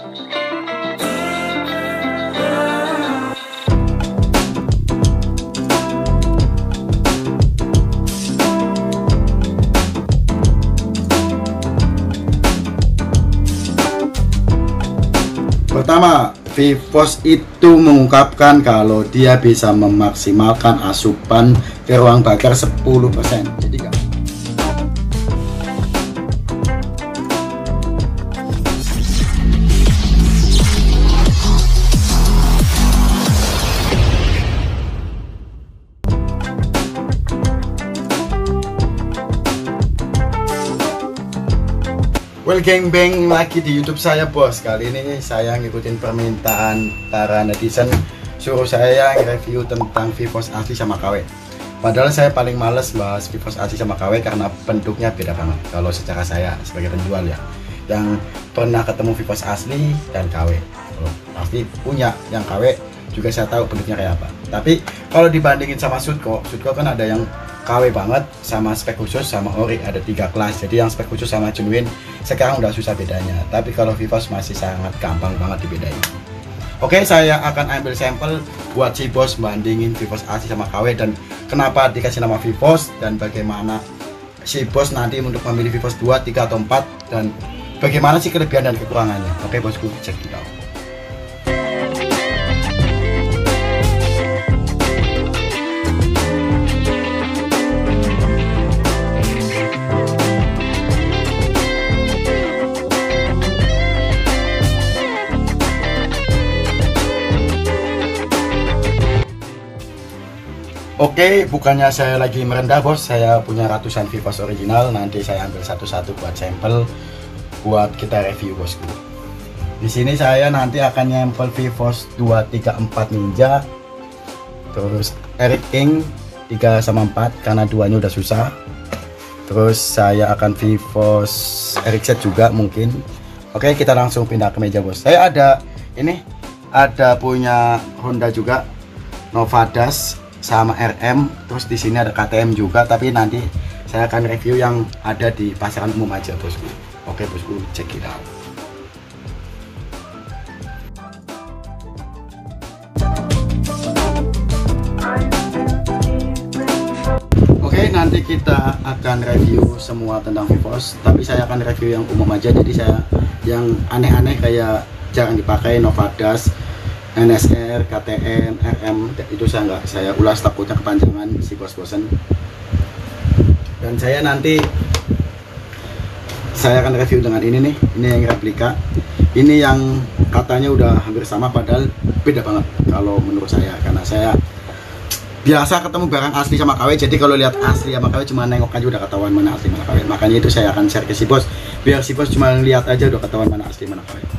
Pertama, VIVOS itu mengungkapkan kalau dia bisa memaksimalkan asupan ke ruang bakar 10%. Jadi well, gangbang lagi di YouTube saya, bos. Kali ini saya ngikutin permintaan para netizen, suruh saya review tentang VIVOS asli sama KW. Padahal saya paling males bahas VIVOS asli sama KW karena bentuknya beda banget. Kalau secara saya sebagai penjual ya, yang pernah ketemu VIVOS asli dan KW, pasti punya yang KW juga saya tahu bentuknya kayak apa. Tapi kalau dibandingin sama Sutco kan ada yang KW banget sama spek khusus sama ori, ada 3 kelas. Jadi yang spek khusus sama genuine sekarang udah susah bedanya, tapi kalau VIVOS masih sangat gampang banget dibedain. Oke, saya akan ambil sampel buat si bos bandingin VIVOS asli sama KW dan kenapa dikasih nama VIVOS dan bagaimana si bos nanti untuk memilih VIVOS 2, 3 atau 4 dan bagaimana sih kelebihan dan kekurangannya. Oke bosku, cek it out. Oke, bukannya saya lagi merendah bos, saya punya ratusan VIVOS original. Nanti saya ambil satu-satu buat sampel, buat kita review bosku. Di sini saya nanti akan nyampel VIVOS 2, 3, 4 Ninja, terus Eric King 3 sama 4 karena duanya udah susah. Terus saya akan VIVOS Eric Set juga mungkin. Oke, kita langsung pindah ke meja bos. Saya ada ini, ada punya Honda juga, Novadas sama RM, terus di sini ada KTM juga, tapi nanti saya akan review yang ada di pasaran umum aja bosku. Oke bosku, check it out. Oke, nanti kita akan review semua tentang VIVOS, tapi saya akan review yang umum aja. Jadi saya yang aneh-aneh kayak jarang dipakai, Novadas, NSR, KTM, RM itu saya ulas, takutnya kepanjangan si bos-bosan. Dan saya nanti akan review dengan ini nih, ini yang replika. Ini yang katanya udah hampir sama padahal beda banget kalau menurut saya, karena saya biasa ketemu barang asli sama KW. Jadi kalau lihat asli sama KW cuma nengok aja udah ketahuan mana asli mana KW. Makanya itu saya akan share ke si bos, biar si bos cuma lihat aja udah ketahuan mana asli mana KW.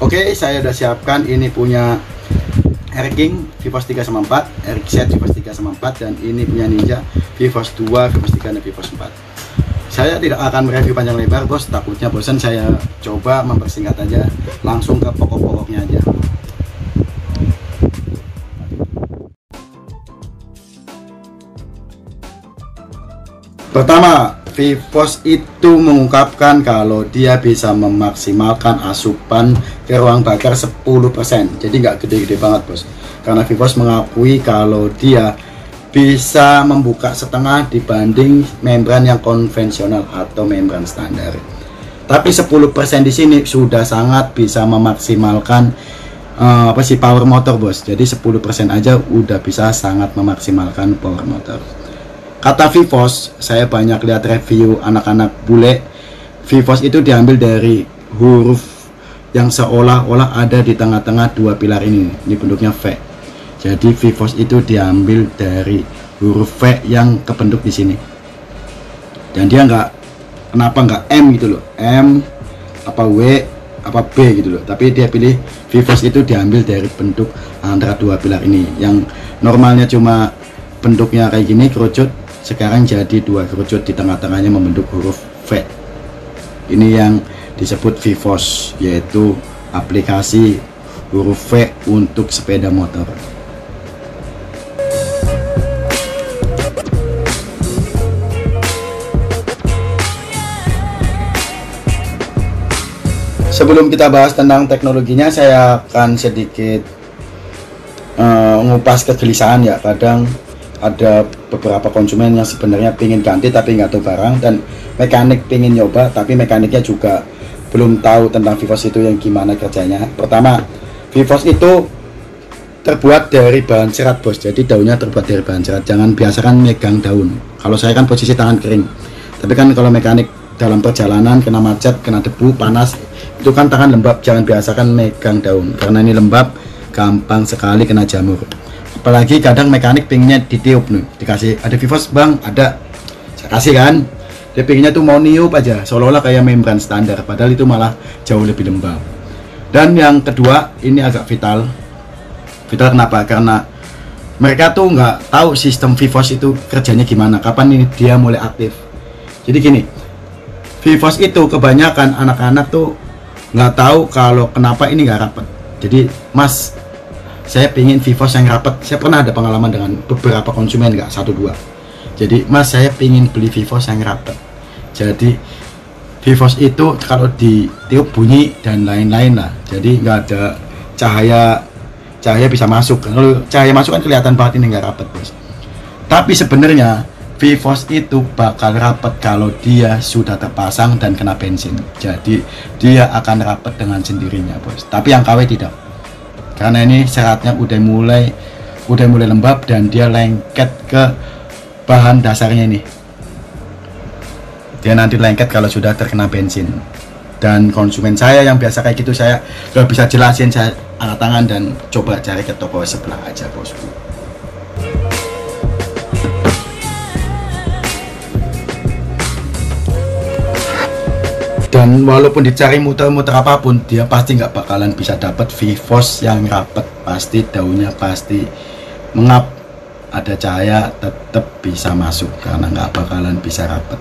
Oke, saya udah siapkan. Ini punya Eric King VIVOS 3 sama 4, Eric Set VIVOS 3 sama 4, dan ini punya Ninja VIVOS 2, VIVOS 3, dan VIVOS 4. Saya tidak akan mereview panjang lebar bos, takutnya bosan. Saya coba mempersingkat aja, langsung ke pokok-pokoknya aja. Pertama, VIVOS itu mengungkapkan kalau dia bisa memaksimalkan asupan ke ruang bakar 10%. Jadi nggak gede-gede banget bos, karena VIVOS mengakui kalau dia bisa membuka setengah dibanding membran yang konvensional atau membran standar. Tapi 10% di sini sudah sangat bisa memaksimalkan power motor bos. Jadi 10% aja udah bisa sangat memaksimalkan power motor. Kata VIVOS, saya banyak lihat review anak-anak bule, VIVOS itu diambil dari huruf yang seolah-olah ada di tengah-tengah dua pilar ini bentuknya V. Jadi VIVOS itu diambil dari huruf V yang kebentuk di sini. Dan dia kenapa nggak M gitu loh, M apa W apa B gitu loh. Tapi dia pilih VIVOS itu diambil dari bentuk antara dua pilar ini, yang normalnya cuma bentuknya kayak gini kerucut, sekarang jadi dua kerucut di tengah-tengahnya membentuk huruf V. Ini yang disebut VIVOS, yaitu aplikasi huruf V untuk sepeda motor. Sebelum kita bahas tentang teknologinya, saya akan sedikit ngupas kegelisahan ya. Kadang ada beberapa konsumen yang sebenarnya pengen ganti tapi nggak tahu barang, dan mekanik pengen nyoba tapi mekaniknya juga belum tahu tentang Vivos itu yang gimana kerjanya. Pertama, Vivos itu terbuat dari bahan serat bos, jadi daunnya terbuat dari bahan serat. Jangan biasakan megang daun. Kalau saya kan posisi tangan kering, tapi kan kalau mekanik dalam perjalanan kena macet, kena debu, panas, itu kan tangan lembab. Jangan biasakan megang daun, karena ini lembab, gampang sekali kena jamur. Apalagi kadang mekanik pinginnya ditiup nih, dikasih ada Vivos bang, ada, saya kasih kan, dia pinginnya tuh mau niup aja, seolah-olah kayak membran standar, padahal itu malah jauh lebih lembab. Dan yang kedua, ini agak vital. Vital kenapa? Karena mereka tuh nggak tahu sistem Vivos itu kerjanya gimana, kapan ini dia mulai aktif. Jadi gini, Vivos itu kebanyakan anak-anak tuh nggak tahu kalau kenapa ini nggak rapet. Jadi mas, saya pingin Vivos yang rapet. Saya pernah ada pengalaman dengan beberapa konsumen, nggak satu dua. Jadi mas, saya pingin beli Vivos yang rapet. Jadi Vivos itu kalau ditiup bunyi dan lain-lain lah. Jadi nggak ada cahaya bisa masuk. Kalau cahaya masuk kan kelihatan banget ini nggak rapet bos. Tapi sebenarnya Vivos itu bakal rapet kalau dia sudah terpasang dan kena bensin. Jadi dia akan rapet dengan sendirinya bos. Tapi yang KW tidak, karena ini seratnya udah mulai lembab dan dia lengket ke bahan dasarnya ini. Dia nanti lengket kalau sudah terkena bensin. Dan konsumen saya yang biasa kayak gitu, saya gak bisa jelasin, saya angkat tangan dan coba cari ke toko sebelah aja bosku. Dan walaupun dicari muter-muter apapun, dia pasti nggak bakalan bisa dapat Vivos yang rapet. Pasti daunnya pasti mengap, ada cahaya tetap bisa masuk, karena nggak bakalan bisa rapet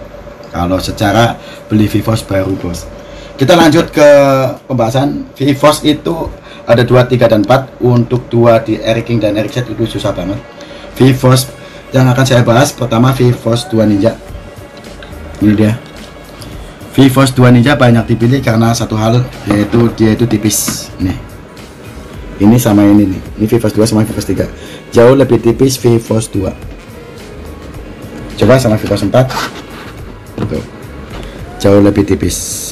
kalau secara beli Vivos baru bos. Kita lanjut ke pembahasan. Vivos itu ada 2, 3, dan 4. Untuk 2 di Air King dan Air Jet itu susah banget. Vivos yang akan saya bahas pertama Vivos 2 Ninja. Ini dia. Vivos 2 Ninja banyak dipilih karena satu hal, yaitu dia itu tipis. Nih, ini sama ini nih. Ini Vivos 2 sama Vivos 3. Jauh lebih tipis Vivos 2. Coba sama Vivos 4. Tuh. Jauh lebih tipis.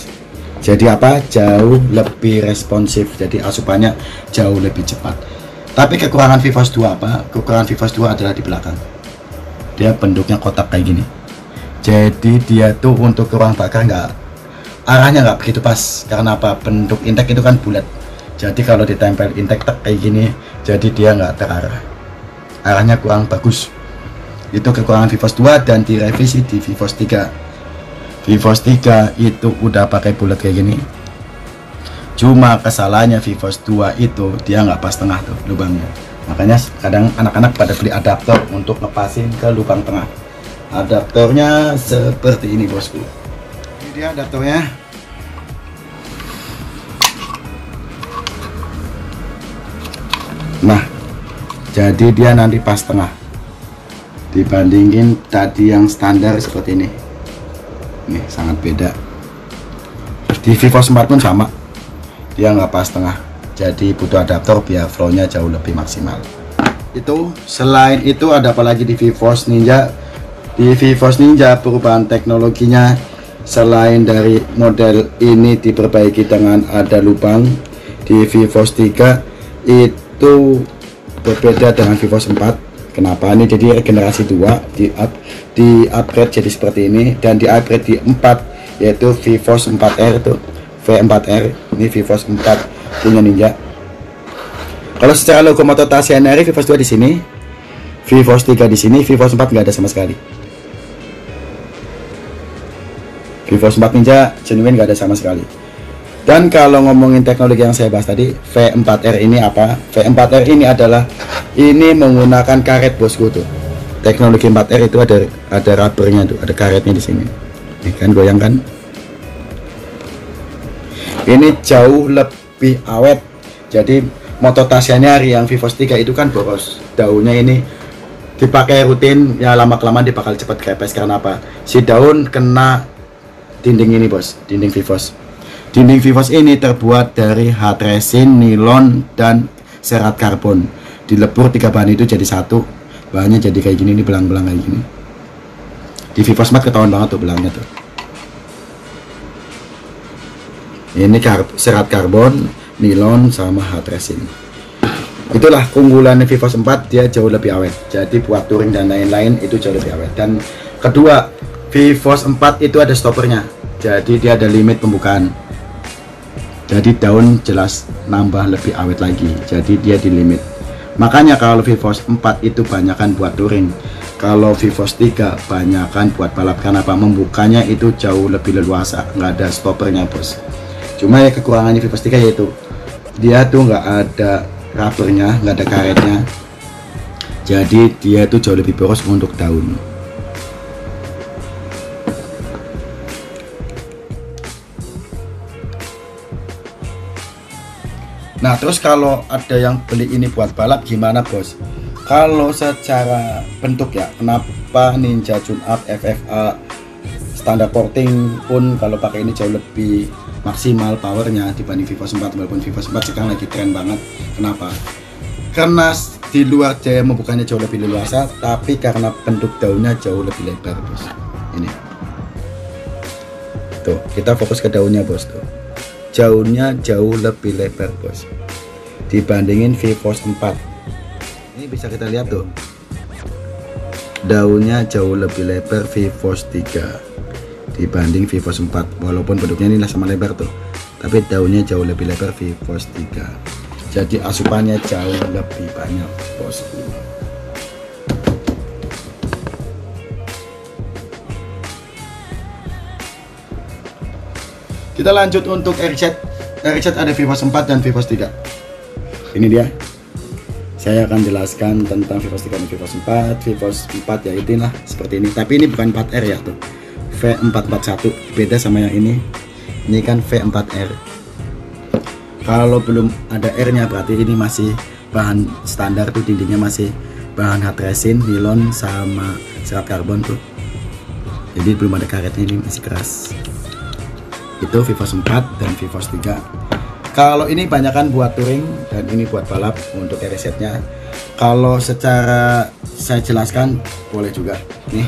Jadi apa? Jauh lebih responsif. Jadi asupannya jauh lebih cepat. Tapi kekurangan Vivos 2 apa? Kekurangan Vivos 2 adalah di belakang. Dia bentuknya kotak kayak gini. Jadi dia tuh untuk ke ruang bakar arahnya nggak begitu pas. Karena apa? Bentuk intake itu kan bulat. Jadi kalau ditempel intake kayak gini, jadi dia nggak terarah. Arahnya kurang bagus. Itu kekurangan Vivos 2 dan direvisi di Vivos 3. Vivos 3 itu udah pakai bulat kayak gini. Cuma kesalahannya Vivos 2 itu dia nggak pas tengah tuh lubangnya. Makanya kadang anak-anak pada beli adaptor untuk ngepasin ke lubang tengah. Adaptornya seperti ini bosku. Ini dia adaptornya. Nah, jadi dia nanti pas tengah. Dibandingin tadi yang standar seperti ini. Nih sangat beda. Di Vivos 4 pun sama, dia nggak pas tengah, jadi butuh adaptor biar flow-nya jauh lebih maksimal. Itu selain itu ada apa lagi di Vivos Ninja? Di Vivos Ninja perubahan teknologinya, selain dari model ini diperbaiki dengan ada lubang, di Vivos 3 itu berbeda dengan Vivos 4. Kenapa? Ini jadi generasi 2 di upgrade jadi seperti ini, dan di upgrade di 4 yaitu Vivos 4R itu V4R. Ini Vivos 4 punya Ninja. Kalau secara logo motor Tasyanari, Vivos 2 di sini, Vivos 3 di sini, Vivos 4 nggak ada sama sekali. Vivos 4 Ninja genuine nggak ada sama sekali. Dan kalau ngomongin teknologi yang saya bahas tadi, V4R ini apa? V4R ini adalah menggunakan karet bosku tuh. Teknologi 4R itu ada rubbernya tuh, ada karetnya di sini. Ini kan goyang kan? Ini jauh lebih awet. Jadi motor Tasyanari yang Vivos 3 itu kan boros. Daunnya ini dipakai rutin, ya lama kelamaan dia bakal cepat kepes. Karena apa? Si daun kena dinding ini bos, dinding Vivos. Dinding Vivos ini terbuat dari hard resin, nilon, dan serat karbon. Dilebur 3 bahan itu jadi satu. Bahannya jadi kayak gini, ini belang-belang kayak gini. Di Vivos Mat ketahuan banget tuh belangnya tuh. Ini serat karbon, nilon, sama hard resin. Itulah keunggulan Vivos 4, dia jauh lebih awet. Jadi buat touring dan lain-lain itu jauh lebih awet. Dan kedua, Vivos 4 itu ada stoppernya. Jadi dia ada limit pembukaan. Jadi daun jelas nambah lebih awet lagi. Jadi dia di limit. Makanya kalau Vivos 4 itu banyakan buat touring. Kalau Vivos 3 banyakan buat balap. Kenapa? Membukanya itu jauh lebih leluasa. Nggak ada stoppernya, bos. Cuma ya kekurangannya Vivos 3 yaitu dia tuh nggak ada rubbernya, nggak ada karetnya. Jadi dia tuh jauh lebih boros untuk daun. Nah, terus kalau ada yang beli ini buat balap gimana, bos? Kalau secara bentuk ya, kenapa Ninja Tune Up FFA standar porting pun kalau pakai ini jauh lebih maksimal powernya dibanding Vivos 4, walaupun Vivos 4 sekarang lagi keren banget. Kenapa? Karena di luar jaya membukanya jauh lebih leluasa, tapi karena bentuk daunnya jauh lebih lebar, bos. Ini tuh, kita fokus ke daunnya, bos. Tuh, daunnya jauh lebih lebar, bos, dibandingin Vivos 4. Ini bisa kita lihat tuh, daunnya jauh lebih lebar Vivos 3 dibanding Vivos 4, walaupun bentuknya ini sama lebar tuh, tapi daunnya jauh lebih lebar Vivos 3. Jadi asupannya jauh lebih banyak, bos. Kita lanjut untuk RZ. RZ ada Vivos 4 dan Vivos 3. Ini dia. Saya akan jelaskan tentang Vivos 3 dan Vivos 4. Vivos 4 ya itulah seperti ini, tapi ini bukan 4R ya tuh. V441 beda sama yang ini. Ini kan V4R. Kalau belum ada R-nya berarti ini masih bahan standar tuh, dindingnya masih bahan hard resin, nilon, sama serat karbon tuh. Jadi belum ada karetnya, ini masih keras. Itu Vivos 4 dan Vivos 3. Kalau ini banyakan buat touring dan ini buat balap untuk RZ-nya. Kalau secara saya jelaskan boleh juga. Nih,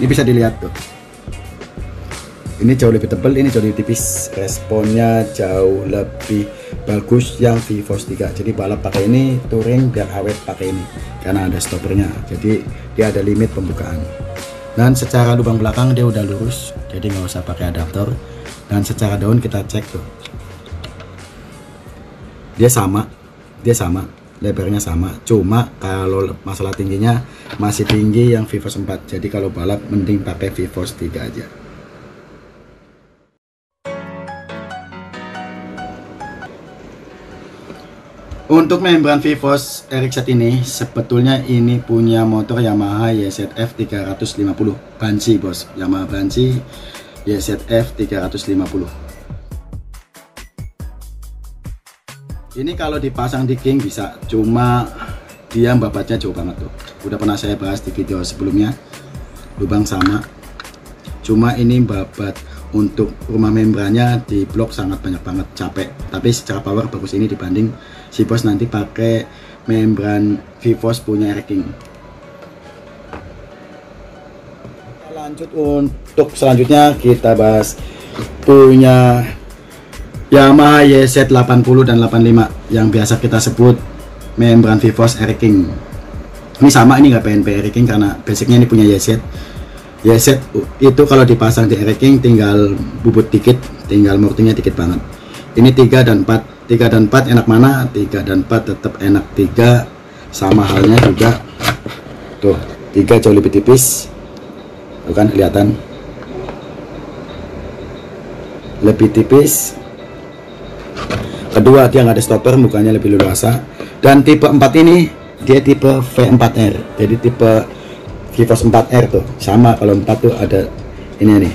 ini bisa dilihat tuh. Ini jauh lebih tebal, ini jauh lebih tipis. Responnya jauh lebih bagus yang Vivos 3. Jadi balap pakai ini, touring biar awet pakai ini karena ada stoppernya. Jadi dia ada limit pembukaan. Dan secara lubang belakang dia udah lurus, jadi nggak usah pakai adaptor. Dan secara daun kita cek tuh, dia sama, lebarnya sama. Cuma kalau masalah tingginya masih tinggi yang Vivos 4. Jadi kalau balap mending pakai Vivos 3 aja. Untuk membran Vivos RX ini sebetulnya ini punya motor Yamaha YZF 350 Banshee, bos. Yamaha Banshee YZF 350. Ini kalau dipasang di King bisa, cuma dia babatnya jauh banget tuh. Udah pernah saya bahas di video sebelumnya. Lubang sama. Cuma ini babat untuk rumah membrannya di blok sangat banyak banget, capek. Tapi secara power bagus ini dibanding si bos nanti pakai membran Vivos punya King. Lanjut untuk selanjutnya kita bahas punya Yamaha YZ80 dan 85 yang biasa kita sebut membran Vivos King. Ini sama, ini nggak PNP King karena basicnya ini punya YZ. YZ itu kalau dipasang di King tinggal bubut dikit, tinggal murtingnya dikit banget. Ini 3 dan 4. 3 dan 4 enak mana? 3 dan 4 tetap enak. 3 sama halnya juga. Tuh, 3 jauh lebih tipis. Tuh kan kelihatan. Lebih tipis. Kedua, dia nggak ada stopper, mukanya lebih leluasa. Dan tipe 4 ini dia tipe V4R. Jadi tipe Vivos 4R tuh sama. Kalau 4 tuh ada ini nih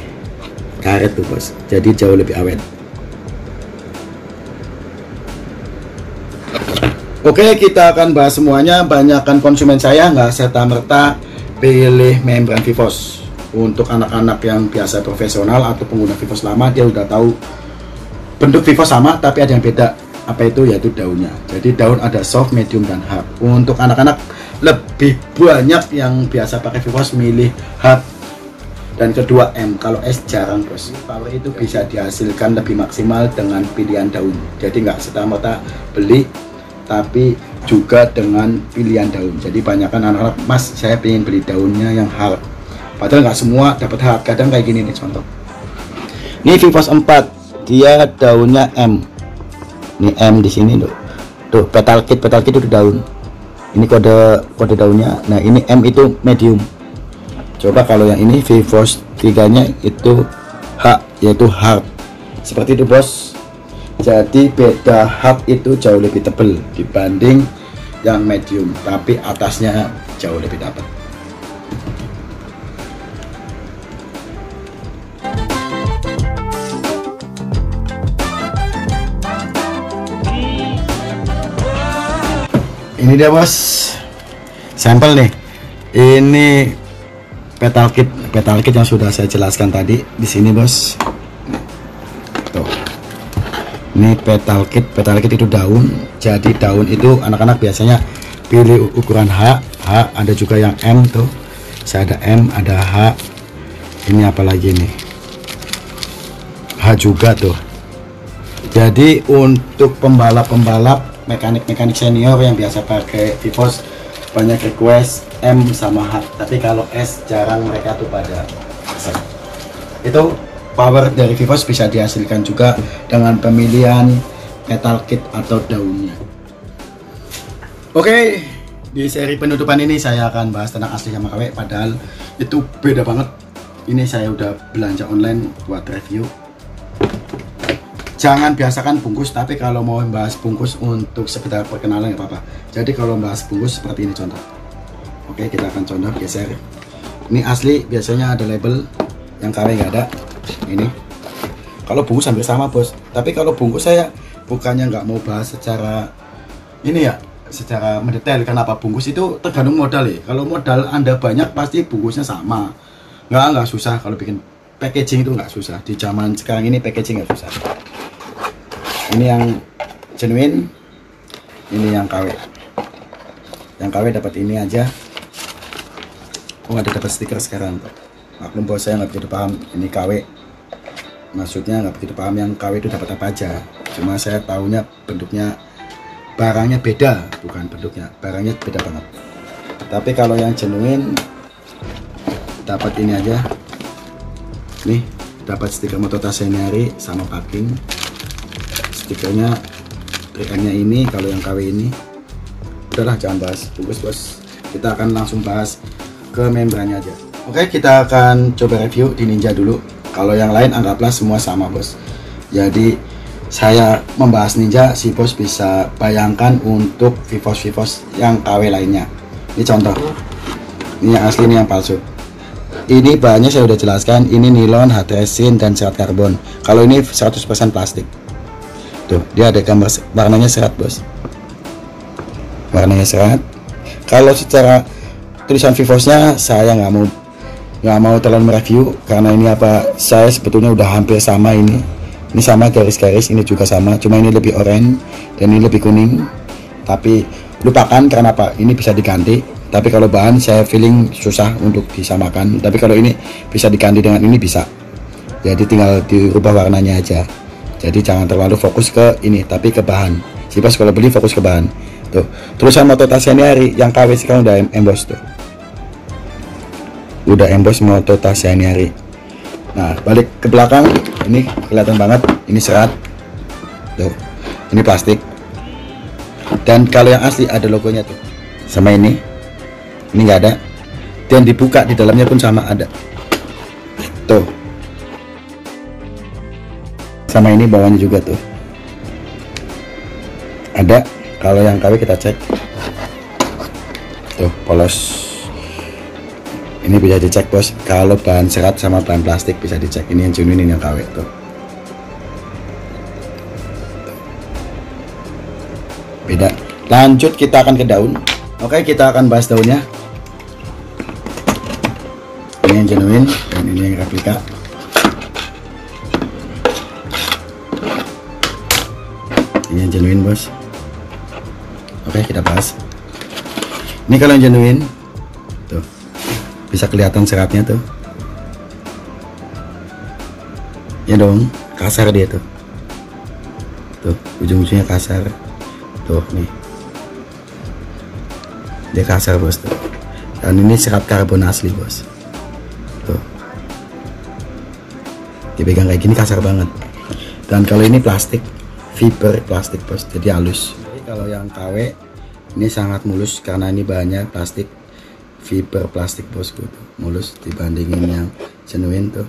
karet tuh, bos. Jadi jauh lebih awet. Oke, kita akan bahas semuanya. Banyakkan konsumen saya nggak serta-merta pilih membran Vivos. Untuk anak-anak yang biasa profesional atau pengguna Vivos lama, dia udah tahu bentuk Vivos sama tapi ada yang beda. Apa itu? Yaitu daunnya. Jadi daun ada soft, medium, dan hard. Untuk anak-anak lebih banyak yang biasa pakai Vivos milih hard, dan kedua M. Kalau S jarang bos. Power itu bisa dihasilkan lebih maksimal dengan pilihan daun. Jadi nggak serta-merta beli, tapi juga dengan pilihan daun. Jadi banyakkan anak-anak, mas saya pengen beli daunnya yang hard, padahal nggak semua dapat hard. Kadang kayak gini nih contoh. Ini Vivos 4, dia daunnya M. Ini M di sini loh. Tuh petal kit itu daun. Ini kode daunnya. Nah ini M itu medium. Coba kalau yang ini Vivos 3-nya itu H, yaitu hard. Seperti itu bos. Jadi beda hard itu jauh lebih tebal dibanding yang medium, tapi atasnya jauh lebih dapat. Ini dia bos, sampel nih. Ini petal kit yang sudah saya jelaskan tadi di sini bos. Tuh. Ini petal kit itu daun. Jadi daun itu anak-anak biasanya pilih ukuran H, ada juga yang M tuh. Saya ada M, ada H. Ini apa lagi nih? H juga tuh. Jadi untuk pembalap mekanik senior yang biasa pakai Vivos banyak request M sama H. Tapi kalau S jarang mereka tuh pada itu. Power dari Vivos bisa dihasilkan juga dengan pemilihan metal kit atau daunnya. Oke, di seri penutupan ini saya akan bahas tentang asli sama KW, padahal itu beda banget. Ini saya udah belanja online buat review. Jangan biasakan bungkus, tapi kalau mau membahas bungkus untuk sekedar perkenalan nggak apa-apa. Jadi kalau membahas bungkus seperti ini contoh. Oke, kita akan contoh geser. Ini asli biasanya ada label, yang KW nggak ada. Ini kalau bungkus hampir sama bos, tapi kalau bungkus saya bukannya nggak mau bahas secara ini ya, secara mendetail. Kenapa? Bungkus itu tergantung modal ya. Kalau modal Anda banyak pasti bungkusnya sama, nggak susah. Kalau bikin packaging itu nggak susah. Di zaman sekarang ini packaging nggak susah. Ini yang genuine, ini yang KW. Yang KW dapat ini aja. Oh, ada dapat stiker sekarang. Maklum bos, saya nggak begitu paham ini KW, maksudnya nggak begitu paham yang KW itu dapat apa aja. Cuma saya tahunya bentuknya, barangnya beda, bukan bentuknya, barangnya beda banget. Tapi kalau yang genuine dapat ini aja nih, dapat stiker Motota Seniari sama packing. Stikernya 3M-nya ini. Kalau yang KW ini udahlah, jangan bahas bungkus bos, kita akan langsung bahas ke membrannya aja. Oke, kita akan coba review di Ninja dulu. Kalau yang lain anggaplah semua sama bos. Jadi saya membahas Ninja, si bos bisa bayangkan untuk Vivos yang KW lainnya. Ini contoh, ini yang asli, ini yang palsu. Ini bahannya saya udah jelaskan, ini nilon, hard resin, dan serat karbon. Kalau ini 100% plastik. Tuh, dia ada gambar warnanya serat bos, warnanya serat. Kalau secara tulisan Vivosnya saya nggak mau terlalu mereview, karena ini apa, saya sebetulnya udah hampir sama. Ini sama garis-garis, ini juga sama, cuma ini lebih oranye dan ini lebih kuning. Tapi lupakan, karena apa, ini bisa diganti. Tapi kalau bahan saya feeling susah untuk disamakan, tapi kalau ini bisa diganti dengan ini bisa. Jadi tinggal dirubah warnanya aja. Jadi jangan terlalu fokus ke ini, tapi ke bahan. Si bos kalau beli fokus ke bahan. Tuh, tulisan Motota Seniari yang KW sekarang udah emboss tuh. Udah emboss Motota Seniari. Nah, balik ke belakang, ini kelihatan banget, ini serat. Tuh, ini plastik. Dan kalau yang asli ada logonya tuh. Sama ini nggak ada. Dan dibuka di dalamnya pun sama ada. Tuh. Sama ini bawahnya juga tuh. Ada. Kalau yang KW kita cek. Tuh, polos. Ini bisa dicek bos. Kalau bahan serat sama bahan plastik bisa dicek. Ini yang genuine, ini yang KW tuh. Beda. Lanjut kita akan ke daun. Oke, kita akan bahas daunnya. Ini yang genuine dan ini yang replika. genuine bos. Oke, kita bahas. Ini kalau yang genuine tuh bisa kelihatan seratnya tuh ya dong, kasar dia tuh ujung-ujungnya kasar tuh nih, dia kasar bos tuh. Dan ini serat karbon asli bos tuh, dipegang kayak gini kasar banget. Dan kalau ini plastik, fiber plastik bos, jadi halus. Jadi kalau yang KW ini sangat mulus karena ini bahannya plastik, fiber plastik bosku tuh, mulus dibandingin yang genuine tuh,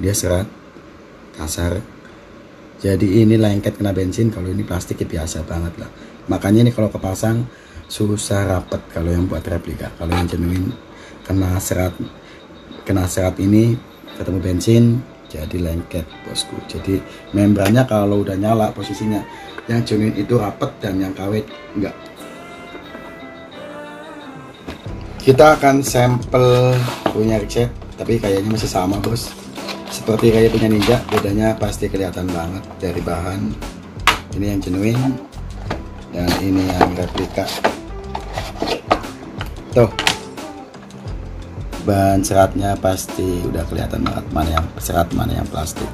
dia serat kasar. Jadi ini lengket kena bensin, kalau ini plastik ya biasa banget lah. Makanya ini kalau kepasang susah rapet kalau yang buat replika. Kalau yang genuine kena serat ini ketemu bensin jadi lengket bosku. Jadi membrannya kalau udah nyala posisinya yang genuine itu rapet dan yang KW enggak. Kita akan sampel punya Rexed, tapi kayaknya masih sama bos, seperti kayak punya Ninja. Bedanya pasti kelihatan banget dari bahan. Ini yang genuine dan ini yang replika. Tuh, bahan seratnya pasti udah kelihatan banget mana yang serat mana yang plastik.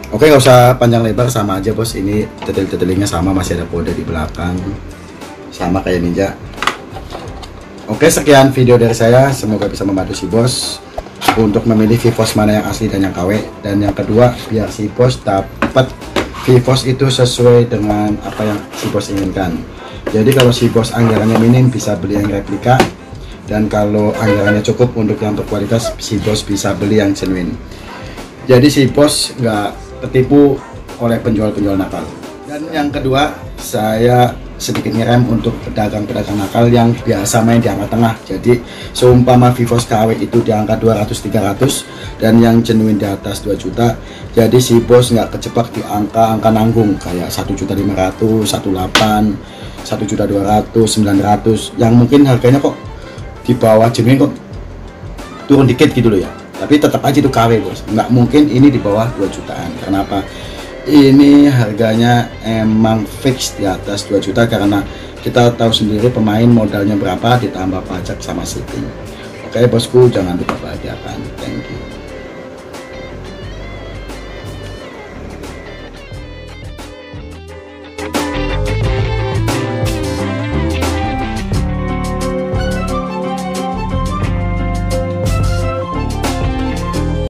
Oke, nggak usah panjang lebar, sama aja bos. Ini detail-detailnya sama, masih ada kode di belakang sama kayak Ninja. Oke, sekian video dari saya, semoga bisa membantu si bos untuk memilih VIVOS mana yang asli dan yang KW. Dan yang kedua, biar si bos dapat VIVOS itu sesuai dengan apa yang si bos inginkan. Jadi kalau si bos anggarannya minim bisa beli yang replika, dan kalau anggarannya cukup untuk yang berkualitas si bos bisa beli yang genuine. Jadi si bos nggak tertipu oleh penjual-penjual nakal. Dan yang kedua, saya sedikit ngerem untuk pedagang-pedagang nakal yang biasa main di angka tengah. Jadi seumpama VIVOS KW itu di angka 200-300 dan yang genuine di atas 2 juta, jadi si bos nggak kejebak di angka-angka nanggung kayak 1.500.000, 1.800.000, 1.200.000, 900 yang mungkin harganya kok di bawah genuine kok turun dikit gitu loh ya. Tapi tetap aja itu KW bos, nggak mungkin ini di bawah 2 jutaan. Kenapa? Ini harganya emang fix di atas 2 juta karena kita tahu sendiri pemain modalnya berapa ditambah pajak sama shipping. Oke bosku, jangan lupa bahagiakan. Thank you.